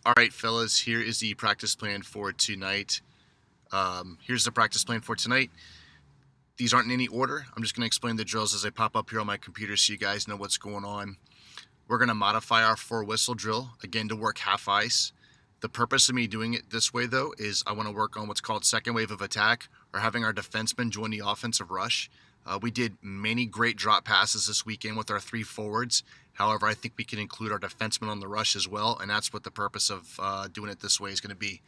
All right, fellas, here is the practice plan for tonight. Here's the practice plan for tonight. These aren't in any order. I'm just going to explain the drills as they pop up here on my computer so you guys know what's going on. We're going to modify our 4-whistle drill, again, to work half ice. The purpose of me doing it this way, though, is I want to work on what's called second wave of attack, or having our defensemen join the offensive rush. We did many great drop passes this weekend with our 3 forwards. However, I think we can include our defensemen on the rush as well, and that's what the purpose of doing it this way is going to be.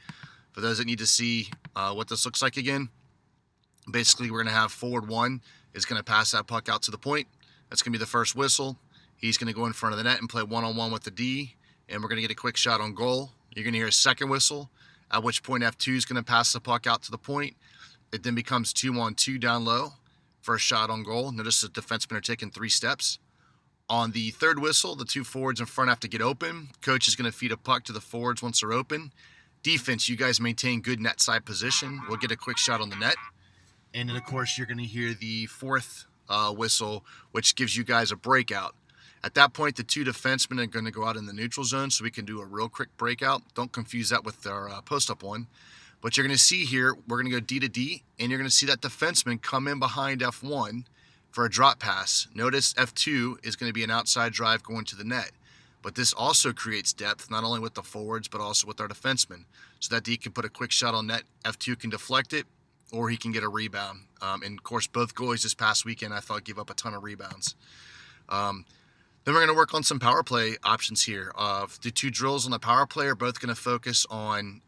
For those that need to see what this looks like again, basically we're going to have forward 1 is going to pass that puck out to the point. That's going to be the first whistle. He's going to go in front of the net and play one-on-one with the D, and we're going to get a quick shot on goal. You're going to hear a second whistle, at which point F2 is going to pass the puck out to the point. It then becomes 2-on-2 down low for a shot on goal. Notice the defensemen are taking 3 steps. On the third whistle, the 2 forwards in front have to get open. Coach is going to feed a puck to the forwards once they're open. Defense, you guys maintain good net side position. We'll get a quick shot on the net. And then, of course, you're going to hear the 4th whistle, which gives you guys a breakout. At that point, the 2 defensemen are going to go out in the neutral zone so we can do a real quick breakout. Don't confuse that with our post-up one. But you're going to see here, we're going to go D to D, and you're going to see that defenseman come in behind F1 for a drop pass. Notice F2 is going to be an outside drive going to the net. But this also creates depth, not only with the forwards, but also with our defensemen. So that D can put a quick shot on net, F2 can deflect it, or he can get a rebound. And, of course, both goalies this past weekend, I thought, gave up a ton of rebounds. Then we're going to work on some power play options here. The 2 drills on the power play are both going to focus on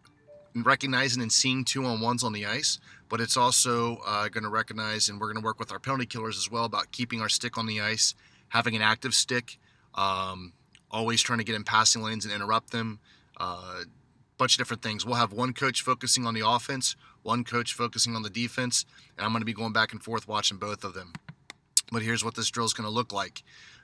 recognizing and seeing 2-on-1s on the ice, but it's also going to recognize, and we're going to work with our penalty killers as well, about keeping our stick on the ice, having an active stick, always trying to get in passing lanes and interrupt them, bunch of different things. We'll have one coach focusing on the offense, one coach focusing on the defense, and I'm going to be going back and forth watching both of them. But here's what this drill is going to look like.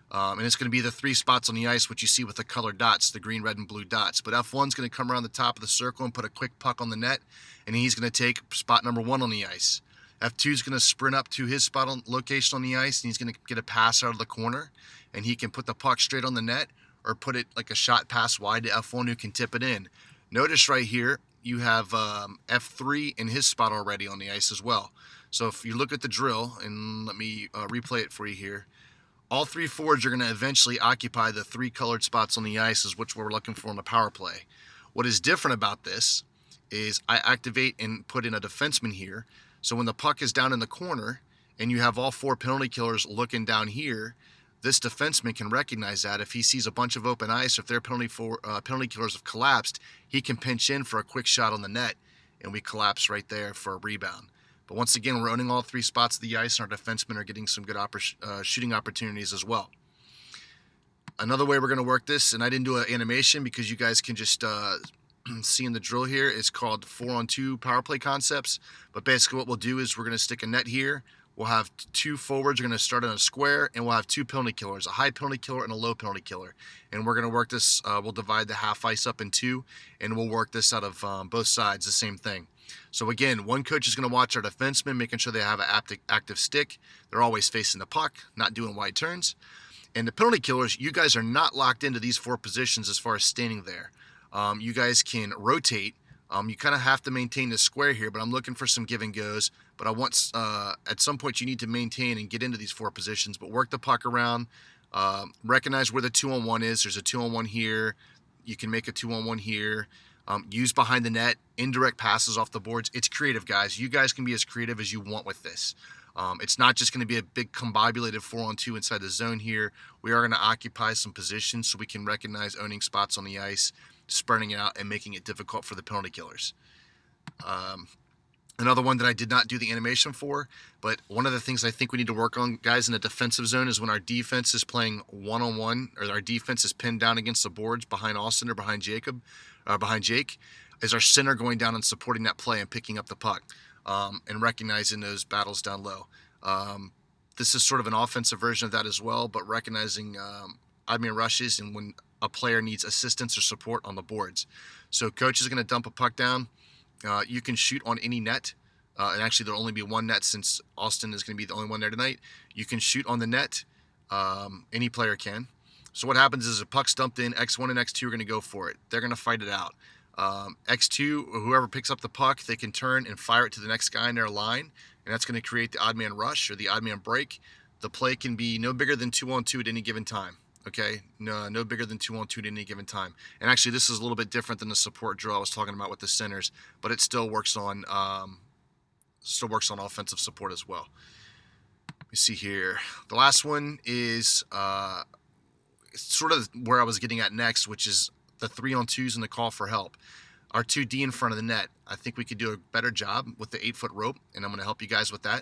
And it's going to be the 3 spots on the ice, which you see with the colored dots, the green, red, and blue dots. But F1's going to come around the top of the circle and put a quick puck on the net, and he's going to take spot number 1 on the ice. F2's going to sprint up to his spot on location on the ice, and he's going to get a pass out of the corner, and he can put the puck straight on the net or put it like a shot pass wide to F1 who can tip it in. Notice right here, you have F3 in his spot already on the ice as well. So if you look at the drill, and let me replay it for you here, all 3 forwards are going to eventually occupy the 3 colored spots on the ice, is which we're looking for in the power play. What is different about this is I activate and put in a defenseman here. So when the puck is down in the corner and you have all 4 penalty killers looking down here, this defenseman can recognize that. If he sees a bunch of open ice, if their penalty killers have collapsed, he can pinch in for a quick shot on the net, and we collapse right there for a rebound. But once again, we're owning all 3 spots of the ice, and our defensemen are getting some good shooting opportunities as well. Another way we're going to work this, and I didn't do an animation because you guys can just see in the drill here, is called 4-on-2 power play concepts. But basically what we'll do is we're going to stick a net here. We'll have 2 forwards are going to start in a square, and we'll have 2 penalty killers, a high penalty killer and a low penalty killer. And we're going to work this, we'll divide the half ice up in 2, and we'll work this out of both sides, the same thing. So again, one coach is going to watch our defensemen, making sure they have an active stick. They're always facing the puck, not doing wide turns. And the penalty killers, you guys are not locked into these 4 positions as far as standing there. You guys can rotate. You kind of have to maintain the square here, but I'm looking for some give and goes. But I want, at some point, you need to maintain and get into these 4 positions, but work the puck around. Recognize where the 2-on-1 is. There's a 2-on-1 here. You can make a 2-on-1 here. Use behind the net, indirect passes off the boards. It's creative, guys. You guys can be as creative as you want with this. It's not just going to be a big combobulated 4-on-2 inside the zone here. We are going to occupy some positions so we can recognize owning spots on the ice, spreading it out, and making it difficult for the penalty killers. Another one that I did not do the animation for, but one of the things I think we need to work on, guys, in the defensive zone is when our defense is playing one-on-one, or our defense is pinned down against the boards behind Austin or behind Jake, is our center going down and supporting that play and picking up the puck, and recognizing those battles down low. This is sort of an offensive version of that as well, but recognizing rushes and when a player needs assistance or support on the boards. So coach is going to dump a puck down. You can shoot on any net. And actually, there'll only be one net since Austin is going to be the only one there tonight. You can shoot on the net. Any player can. So what happens is a puck's dumped in, X1 and X2 are going to go for it. They're going to fight it out. X2, whoever picks up the puck, they can turn and fire it to the next guy in their line, and that's going to create the odd man rush or the odd man break. The play can be no bigger than 2-on-2 at any given time. Okay, no bigger than 2-on-2 at any given time. And actually, this is a little bit different than the support drill I was talking about with the centers, but it still works on offensive support as well. Let me see here. The last one is sort of where I was getting at next, which is the 3-on-2s and the call for help. Our 2D in front of the net. I think we could do a better job with the 8-foot rope, and I'm going to help you guys with that.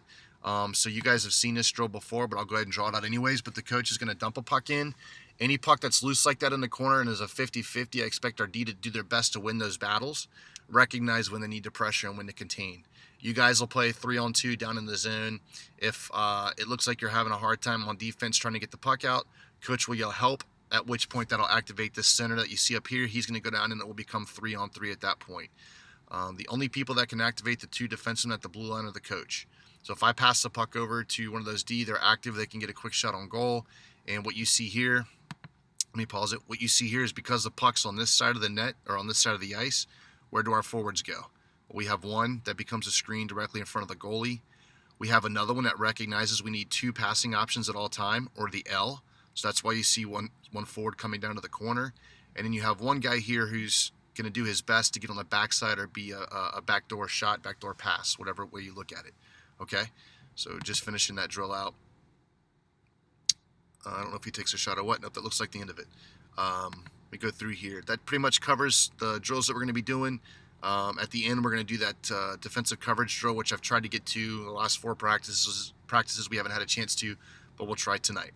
So you guys have seen this drill before, but I'll go ahead and draw it out anyways. But the coach is going to dump a puck in. Any puck that's loose like that in the corner and is a 50-50, I expect our D to do their best to win those battles, recognize when they need to pressure and when to contain. You guys will play 3-on-2 down in the zone. If it looks like you're having a hard time on defense trying to get the puck out, coach will yell help, at which point that'll activate this center that you see up here. He's going to go down and it will become 3-on-3 at that point. The only people that can activate the 2 defensemen at the blue line are the coach. So if I pass the puck over to one of those D, they're active, they can get a quick shot on goal. And what you see here, let me pause it. What you see here is because the puck's on this side of the net or on this side of the ice, where do our forwards go? Well, we have one that becomes a screen directly in front of the goalie. We have another one that recognizes we need 2 passing options at all time, or the L. So that's why you see one forward coming down to the corner. And then you have one guy here who's going to do his best to get on the backside or be a backdoor shot, backdoor pass, whatever way you look at it. Okay, so just finishing that drill out. I don't know if he takes a shot or what. Nope, that looks like the end of it. We go through here. That pretty much covers the drills that we're going to be doing. At the end, we're going to do that defensive coverage drill, which I've tried to get to the last 4 practices we haven't had a chance to, but we'll try tonight.